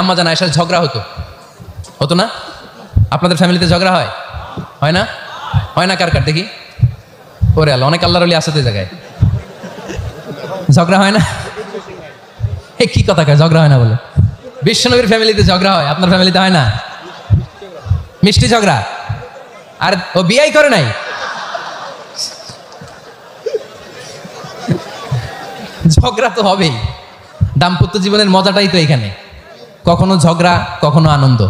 আম্মা জান আয়েশার ঝগড়া হতো না? আপনাদের ফ্যামিলিতে ঝগড়া হয় না? হয় না? কার কার দেখি? ওরে আল্লাহ, অনেক আল্লাহর ওলি আছে তো জায়গায়। ঝগড়া হয় না? কি কথা কয় ঝগড়া হয় না বলে? বিশ্বনবীর ফ্যামিলিতে ঝগড়া হয়, আপনার ফ্যামিলিতে হয় না? মিষ্টি ঝগড়া। আর ও বিয়াই করে নাই। ঝগড়া তো হবেই, দাম্পত্য জীবনের মজাটাই তো এখানে। কখনো ঝগড়া, কখনো আনন্দ,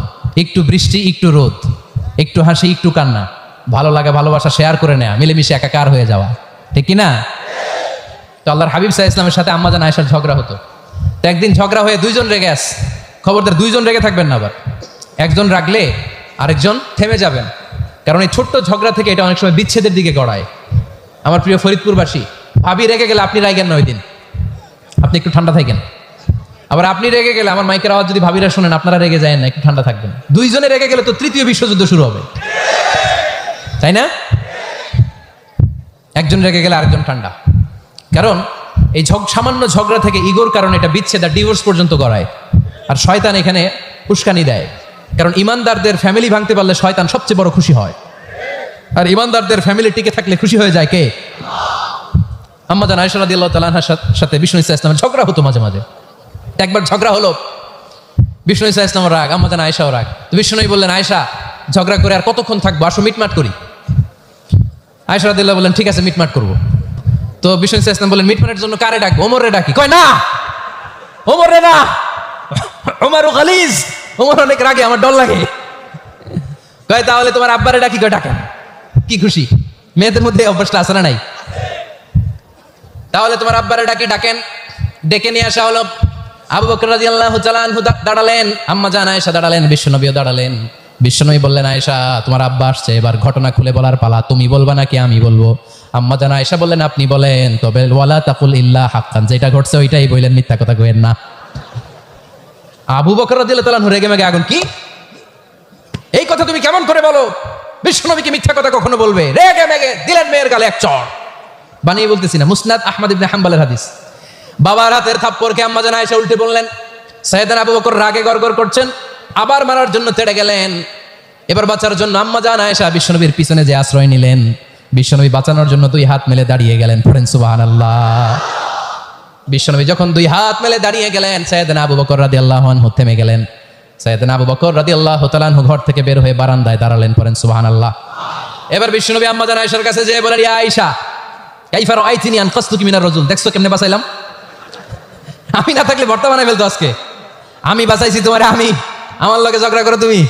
একটু বৃষ্টি, একটু রোদ, একটু হাসি, একটু কান্না, ভালো লাগা ভালোবাসা শেয়ার করে নেয়া, মিলেমিশে একাকার হয়ে যাওয়া, ঠিক কি না? তো আল্লাহর হাবিব সাল্লাল্লাহু আলাইহি ওয়াসাল্লামের সাথে আম্মা জান আয়েশার ঝগড়া হতো। তো একদিন ঝগড়া হয়ে দুইজন রেগে আছে। খবরদার, দুইজন রেগে থাকবেন না। আবার একজন রাগলে আরেকজন থেমে যাবেন, কারণ এই ছোট্ট ঝগড়া থেকে এটা অনেক সময় বিচ্ছেদের দিকে গড়ায়। আমার প্রিয় ফরিদপুরবাসী, ভাবি রেগে গেলে আপনি রাগেন না, ওই দিন আপনি একটু ঠান্ডা থাকেন। আবার আপনি রেগে গেলে, আমার মাইকের আওয়াজ যদি ভাবিরা শোনেন, আপনারা রেগে যায় না, একটু ঠান্ডা থাকবেন। দুইজনে রেগে গেলে তো তৃতীয় বিশ্বযুদ্ধ শুরু হবে, তাই না? একজন রেগে গেলে আরেকজন ঠান্ডা, কারণ এই সামান্য ঝগড়া থেকে ইগোর কারণে এটা বিচ্ছেদ আর ডিভোর্স পর্যন্ত করায়। আর শয়তান এখানে উস্কানি দেয়, কারণ ইমানদারদের ফ্যামিলি ভাঙতে পারলে শয়তান সবচেয়ে বড় খুশি হয়। আর ইমানদারদের ফ্যামিলি টিকে থাকলে খুশি হয়ে যায় কে? আম্মা জান আয়েশা রাদিয়াল্লাহু তাআলা আনহার সাথে বিষ্ণু ইসা ইসলামের ঝগড়া হতো মাঝে মাঝে। একবার ঝগড়া হলো, বিষ্ণু ইসা ইসলামের রাগ, আম্মা জান আয়েশাও রাগ। তো বিষ্ণু বললেন, আয়েশা ঝগড়া করে আর কতক্ষণ থাকবো, আসো মিটমাট করি। আয়েশা রাদিয়াল্লাহু বললেন, ঠিক আছে মিটমাট করবো। তো বিষ্ণু ইসা ইসলাম বললেন, মিটমাটের জন্য কারে ডাকবো? ওমর রে ডাকি। কয় না, ওমর রে না, ওমর গালিজ, ওমর অনেক রাগে, আমার ডর লাগে। কয় তাহলে তোমার আব্বারে ডাকি। কয় ডাকেন। কি খুশি, মেয়েদের মধ্যে অভ্যাসটা আছে না নাই? তাহলে তোমার আব্বারে ডাকেন। ডেকে নিয়ে আসা হলো। আবু বকর রাদিয়াল্লাহু তাআলা আনহু দাঁড়ালেন, আম্মা জান আয়েশা দাঁড়ালেন, বিশ্বনবীও দাঁড়ালেন। বিশ্বনবী বললেন, আয়েশা তোমার আব্বা আসছে, এবার ঘটনা খুলে বলার পালা, তুমি বলবা নাকি আমি বলবো? আম্মা জান আয়েশা বললেন, আপনি বলেন, তবে ওয়ালা তাকুল ইল্লা হাক্কান, যেটা ঘটছে ওইটাই বললেন, মিথ্যা কথা কইেন না। আবু বকর রাদিয়াল্লাহু তাআলা রেগে মেগে আগুন। কি এই কথা তুমি কেমন করে বলো? বিশ্বনবীকে মিথ্যা কথা কখনো বলবে? রেগে মেগে দিলেন মেয়ের গালে এক চড়। বানিয়ে বলতেছি না, মুসনাদ আহমদ ইবনে হাম্বলের হাদিস। বাবার হাতের থাপ্পড়কে আম্মা জান আয়েশা উল্টে বললেন। সাইয়েদনা আবু বকর রাগে গড়গড় করছেন, আবার মারার জন্য তেড়ে গেলেন। এবার বাঁচার জন্য আম্মা জান আয়েশা বিশ্বনবীর পিছনে যে আশ্রয় নিলেন, বিশ্বনবী বাঁচানোর জন্য দুই হাত মেলে দাঁড়িয়ে গেলেন। পড়েন সুবহানাল্লাহ। বিশ্বনবী যখন দুই হাত মেলে দাঁড়িয়ে গেলেন, সাইয়েদনা আবু বকর রাদিয়াল্লাহু আনহু থেমে গেলেন। সাইয়েদনা আবু বকর রাদিয়াল্লাহু তাআলা আনহু ঘর থেকে বের হয়ে বারান্দায় দাঁড়ালেন। পড়েন সুবহানাল্লাহ। এবার বিশ্বনবী আম্মা জান আয়েশার কাছে যেয়ে বলেন, ইয়া আয়েশা কাইফা রাআইতিনি আনকাসতুকি মিনার রাজুল, দেখছো কেমনে বাঁচাইলাম? আমি না থাকলে ভর্তা বানাই ফেলতো আজকে। আমি বাঁচাইছি তোমারে, আমি আমার লগে ঝগড়া করো তুমি?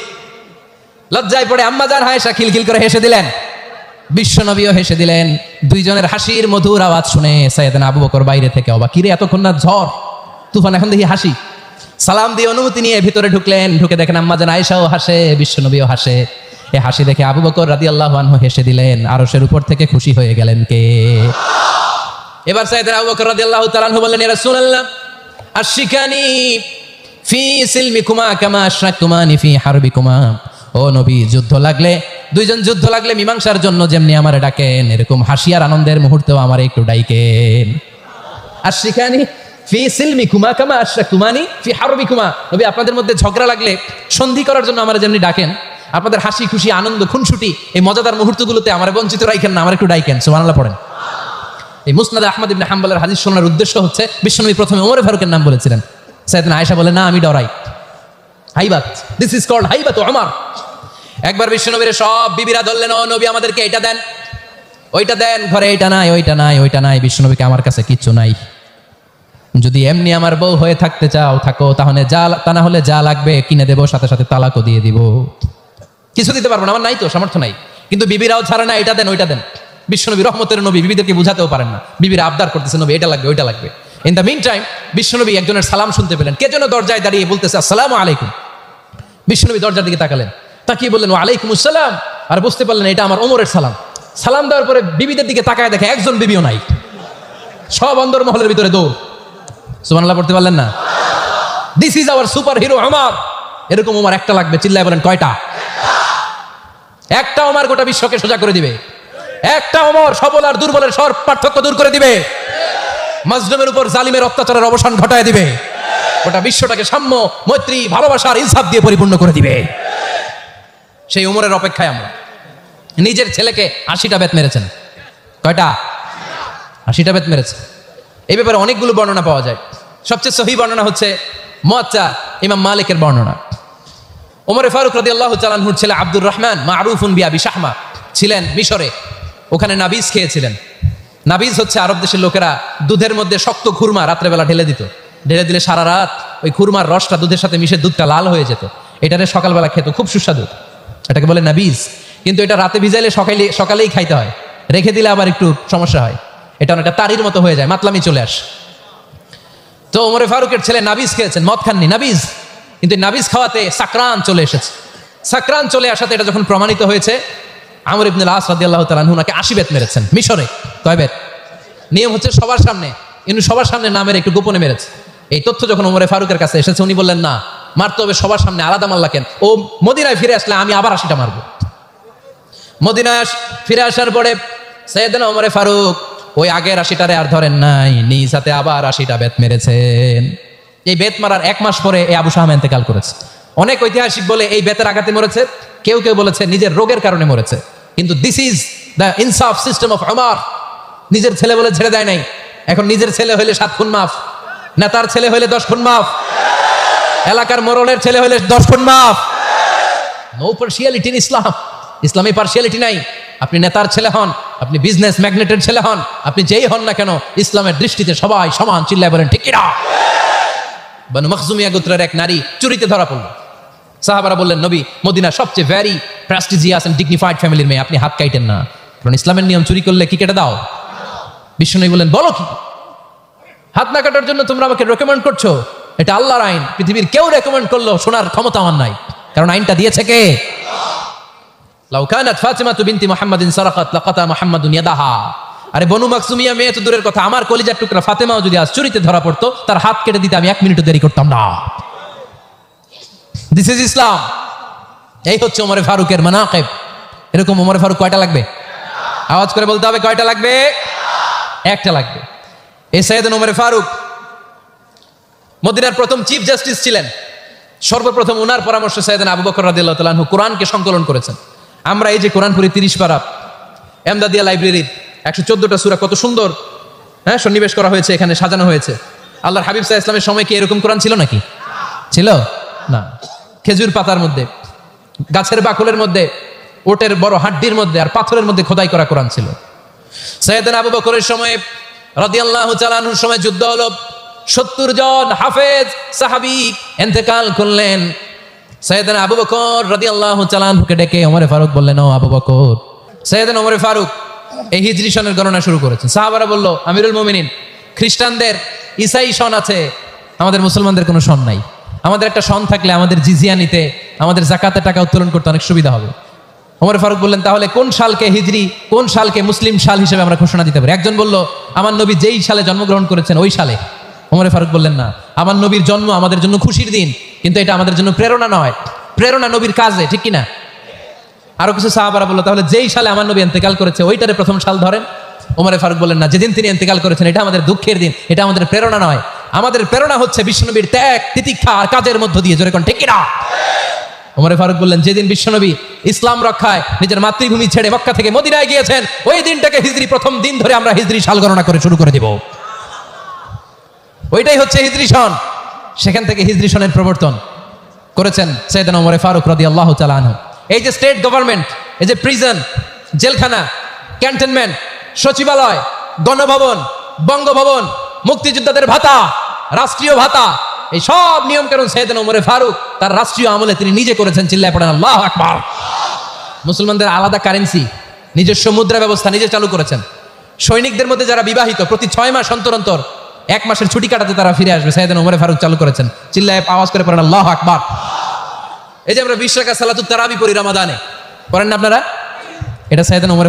লজ্জায় পড়ে আম্মা জান আয়েশা খিলখিল করে হেসে দিলেন, বিশ্বনবীও হেসে দিলেন। দুইজনের হাসির মধুর আওয়াজ শুনে সাইয়েদনা আবু বকর বাইরে থেকে অবাক, কিরে এতক্ষণ না ঝড় তুফান, এখন দেখি হাসি। সালাম দিয়ে অনুমতি নিয়ে ভিতরে ঢুকলেন। ঢুকে দেখেন আম্মা জান আয়েশাও হাসে, বিশ্বনবীও হাসে। এই হাসি দেখে আবু বকর রাদিয়াল্লাহু আনহু হেসে দিলেন। আরশের উপর থেকে খুশি হয়ে গেলেন কে? এবার সাইয়েদনা আবু বকর রাদিয়াল্লাহু তাআলা আনহু বললেন, ইয়া রাসূলুল্লাহ আশিকানি ফি সিলমিকুমা কামা আশরাকতুমানি ফি হারবিকুমা। ও নবী, যুদ্ধ লাগলে, দুইজন যুদ্ধ লাগলে মীমাংসার জন্য যেমনি আমারে ডাকেন, এরকম হাসি আর আনন্দের মুহূর্তেও আমারে একটু ডাকেন। আশিকানি ফি সিলমিকুমা কামা আশরাকতুমানি ফি হারবিকুমা। নবী, আপনাদের মধ্যে ঝগড়া লাগলে সন্ধি করার জন্য আমারে যেমনি ডাকেন, আপনাদের হাসি খুশি আনন্দ খুনসুটি এই মজাদার মুহূর্তগুলোতে আমারে বঞ্চিত রাখেন না, আমার একটু ডাকেন। সুবহানাল্লাহ পড়েন। এই মুসনাদ আহমদ ইবনে হাম্বলের হাদিস শোনার উদ্দেশ্য হচ্ছে, বিশ্বনবী প্রথমে ওমর ফারুকের নাম বলেছিলেন। সাইয়েদনা আয়েশা বলে, না আমি ডরাই। হাইবাত, দিস ইজ কল্ড হাইবাত ওমর। একবার বিশ্বনবীর সব বিবিরা ধরলেন, ও নবী আমাদেরকে এটা দেন, ওইটা দেন, ঘরে এটা নাই, ওইটা নাই, ওইটা নাই। বিশ্বনবীকে, আমার কাছে কিচ্ছু নাই। যদি এমনি আমার বউ হয়ে থাকতে চাও থাকো, তাহলে তা না হলে যা লাগবে কিনে দেবো, সাথে সাথে তালাকও দিয়ে দিব। কিছু দিতে পারবো না, আমার নাই তো, সামর্থ্য নাই। কিন্তু বিবিরাও ছাড়ে না, এটা দেন ওইটা দেন। বিশ্বনবী রহমতের নবী, বিবিদেরকে বুঝাতেও পারেন না। বিবিরা আবদার করতেছে, নবী এটা লাগবে ওইটা লাগবে। ইন দ্য মিন টাইম বিশ্বনবী একজনের সালাম শুনতে পেলেন। কে যেন দরজায় দাঁড়িয়ে বলতেছে, আসসালামু আলাইকুম। বিশ্বনবী দরজার দিকে তাকালেন, তাকিয়ে বললেন, ওয়ালাইকুম আসসালাম। আর বুঝতে পারলেন এটা আমার ওমরের সালাম। সালাম দেওয়ার পরে বিবিদের দিকে তাকায় দেখে একজন বিবিও নাই, সব অন্দরমহলের ভিতরে দৌড়। সুবহানাল্লাহ পড়তে পারলেন না? This is our super hero Omar. এরকম ওমর একটা লাগবে। চিল্লায় বলেন, কয়টা? একটা ওমর গোটা বিশ্বকে সোজা করে দিবে। একটা ওমর সবল আর দুর্বলের সব পার্থক্য দূর করে দিবে। মাজলুমের উপর জালিমের অত্যাচারের অবসান ঘটায় দিবে। গোটা বিশ্বটাকে সাম্য, মৈত্রী, ভালোবাসার ইনসাফ দিয়ে পরিপূর্ণ করে দিবে। সেই উমরের অপেক্ষায় আমরা। নিজের ছেলেকে 80টা বেত মেরেছেন। কয়টা? 80টা বেত মেরেছে। এই ব্যাপারে অনেকগুলো বর্ণনা পাওয়া যায়। সবচেয়ে সহিহ বর্ণনা হচ্ছে মুয়াত্তা ইমাম মালিকের বর্ণনা। ওমর ফারুক রাদিয়াল্লাহু তাআলা আনহুর ছেলে আব্দুর রহমান মারুফুন বিআবি শাহমা ছিলেন মিশরে। ওখানে নাবিজ খেয়েছিলেন। নাবিজ হচ্ছে আরব দেশের লোকেরা দুধের মধ্যে শক্ত খুরমা রাত্রেবেলা ঢেলে দিত। ঢেলে দিলে সারা রাত ওই খুরমার রসটা দুধের সাথে মিশে দুধটা লাল হয়ে যেত। এটারে সকালবেলা খেত, খুব সুস্বাদু। এটাকে বলে নাবিজ। কিন্তু এটা রাতে ভিজাইলে সকালেই খাইতে হয়, রেখে দিলে আবার একটু সমস্যা হয়। এটা অনেকটা তারির মতো হয়ে যায়, মাতলামি চলে আসে। তো ওমর ফারুকের ছেলে নাবিজ খেয়েছেন, মদ খাননি, নাবিজ। কিন্তু নাবিজ খাওয়াতে সাকরান চলে এসেছে। সাকরান চলে আসাতে এটা যখন প্রমাণিত হয়েছে, আমর ইবনুল আস রাদিয়াল্লাহু তাআলা আনহু নাকি 80 বেত মেরেছেন মিশরে। কয় বেত? নিয়ম হচ্ছে সবার সামনে, কিন্তু সবার সামনে না মেরে একটু গোপনে মেরেছে। এই তথ্য যখন ওমর ফারুকের কাছে এসেছে, উনি বললেন না, মারতে হবে সবার সামনে, আলাদা মাল্লা কেন? ও মদিনায় ফিরে আসলে আমি আবার 80টা মারবো। মদিনায় ফিরে আসার পরে সাইয়েদনা ওমর ফারুক ওই আগের 80টারে আর ধরেন নাই, নিজ হাতে আবার 80টা বেত মেরেছেন। এই বেত মারার 1 মাস পরে এই আবু শাহমা ইন্তেকাল করেছে। অনেক ঐতিহাসিক বলে এই বেতের আঘাতে মরেছে, কেউ কেউ বলেছে নিজের রোগের কারণে মরেছে। কিন্তু দিস ইজ দ্য ইনসাফ সিস্টেম অফ ওমর। নিজের ছেলে বলে ছেড়ে দেয় নাই। এখন নিজের ছেলে হইলে 7 খুন মাফ, নেতার ছেলে হইলে 10 খুন মাফ, এলাকার মোড়লের ছেলে হইলে 10 খুন মাফ। নো পার্সিয়ালিটি ইন ইসলাম। ইসলামে পার্সিয়ালিটি নাই। আপনি নেতার ছেলে হন, আপনি বিজনেস ম্যাগনেটের ছেলে হন, আপনি যেই হন না কেন, ইসলামের দৃষ্টিতে সবাই সমান। চিল্লায় বলেন ঠিক কিনা? বানু মখজুমিয়া গোত্রের এক নারী চুরিতে ধরা পড়ল। সাহাবারা বললেন, নবী, মদিনা সবচেয়ে ভেরি প্রেস্টিজিয়াস এন্ড ডিগনিফাইড ফ্যামিলির মেয়ে, আপনি হাত কাটেন না, কারণ ইসলামের নিয়ম চুরি করলে কি কেটে দাও? বিষ্ণু বললেন, বলো কি? হাত না কাটার জন্য তোমরা আমাকে রেকমেন্ড করছো? এটা আল্লাহর আইন। পৃথিবীর কেউ রেকমেন্ড করলো শোনার ক্ষমতা আমার নাই, কারণ আইনটা দিয়েছে কে? লাউ কানাত ফাতিমাতু বিনতি মুহাম্মাদিন সারাকাত লাকাতা মুহাম্মাদুন ইয়াদাহা। আরে বনু মাকসুমিয়া মেয়ে তো দূরের কথা, আমার কলিজার টুকরা ফাতেমাও যদি আজ চুরিতে ধরা পড়তো, তার হাত কেটে দিতে আমি 1 মিনিটও দেরি করতাম না। দিস ইজ ইসলাম। এই হচ্ছে ওমর ফারুকের মানাকিব। এরকম ওমর ফারুক কয়টা লাগবে? আওয়াজ করে বলতে হবে, কয়টা লাগবে? একটা লাগবে। এই সাইয়েদনা ওমর ফারুক মদিনার প্রথম চিফ জাস্টিস ছিলেন। সর্বপ্রথম ওনার পরামর্শে সাইয়েদনা আবু বকর রাদিয়াল্লাহু তাআলা আনহু কোরআনকে সংকলন করেছেন। আমরা এই যে কোরআন পড়ি 30 পারা, এমদাদিয়া লাইব্রেরির 114টা সূরা, কত সুন্দর সন্নিবেশ করা হয়েছে, এখানে সাজানো হয়েছে। আল্লাহর হাবিব সাল্লাল্লাহু আলাইহি ওয়াসাল্লামের সময় কি এরকম কোরআন ছিল নাকি? ছিল না। খেজুর পাতার মধ্যে, গাছের বাকলের মধ্যে, ওটের বড় হাড্ডির মধ্যে আর পাথরের মধ্যে খোদাই করা কোরআন ছিল। সাইয়েদনা আবু বকরের সময় রাদিয়াল্লাহু তাআলা আনহুর সময় যুদ্ধ হলো, 70 জন হাফেজ সাহাবী ইন্তেকাল করলেন। সাইয়েদনা আবু বকর রাদিয়াল্লাহু তাআলা আনহুকে ডেকে ওমর ফারুক বললেন, ও আবু বকর। সাইয়েদনা ওমর ফারুক এই হিজরি সনের গণনা শুরু করেছেন। সাহাবারা বলল, আমিরুল মুমিনিন, খ্রিস্টানদের ঈসাই সন আছে, আমাদের মুসলমানদের কোনো সন নাই। আমাদের একটা সন থাকলে আমাদের জিজিয়া নিতে, আমাদের যাকাতের টাকা উত্তোলন করতে অনেক সুবিধা হবে। ওমর ফারুক বললেন, তাহলে কোন সালকে হিজরি, কোন সালকে মুসলিম সাল হিসেবে আমরা ঘোষণা দিতে পারি? একজন বলল, আমার নবী যেই সালে জন্মগ্রহণ করেছেন ওই সালে। ওমর ফারুক বললেন, না, আমার নবীর জন্ম আমাদের জন্য খুশির দিন, কিন্তু এটা আমাদের জন্য প্রেরণা নয়। প্রেরণা নবীর কাজে, ঠিক কিনা? আরো কিছু সাহাবারা বলল, তাহলে যেই সালে আমার নবী ইন্তেকাল করেছে ওইটারে প্রথম সাল ধরেন। ওমর ফারুক বললেন, না, যেদিন তিনি ইন্তেকাল করেছেন এটা আমাদের দুঃখের দিন, এটা আমাদের প্রেরণা নয়। আমাদের প্রেরণা হচ্ছে বিশ্বনবীর ত্যাগ, তিতিক্ষা আর কাজের মধ্য দিয়ে। জোরে কোন ঠিক কিনা? ওমর ফারুক বললেন, যেদিন বিশ্বনবী ইসলাম রক্ষায় নিজের মাতৃভূমি ছেড়ে মক্কা থেকে মদিনায় গিয়েছেন, ওই দিনটাকে হিজরি প্রথম দিন ধরে আমরা হিজরি সাল গণনা করে শুরু করে দিব। ওইটাই হচ্ছে হিজরি সন। সেখান থেকে হিজরি সনের প্রবর্তন করেছেন সাইয়েদনা ওমর ফারুক রাদিয়াল্লাহু তাআলা আনহু। এই যে স্টেট গভর্নমেন্ট, এই যে প্রিজন, জেলখানা, ক্যান্টনমেন্ট, সচিবালয়, গণভবন, বঙ্গভবন, মুক্তিযোদ্ধাদের ভাতা, রাষ্ট্রীয় ভাতা, এই সব নিয়ম কানুন সাইয়েদনা ওমর ফারুক তার রাষ্ট্রীয় আমলে তিনি নিজে করেছেন। চিল্লায় পড়েন আল্লাহু আকবার। মুসলমানদের আলাদা কারেন্সি, নিজস্ব মুদ্রা ব্যবস্থা নিজে চালু করেছেন। সৈনিকদের মধ্যে যারা বিবাহিত, প্রতি 6 মাস অন্তর অন্তর 1 মাসের ছুটি কাটাতে তারা ফিরে আসবে, সাইয়েদনা ওমর ফারুক চালু করেছেন। চিল্লায় আওয়াজ করে পড়েন আল্লাহু আকবার। এই যে আমরা 20 রাকাত সালাতুত তারাবি পড়ি রমাদানে, পড়েন না আপনারা? এটা সাইয়েদনা ওমর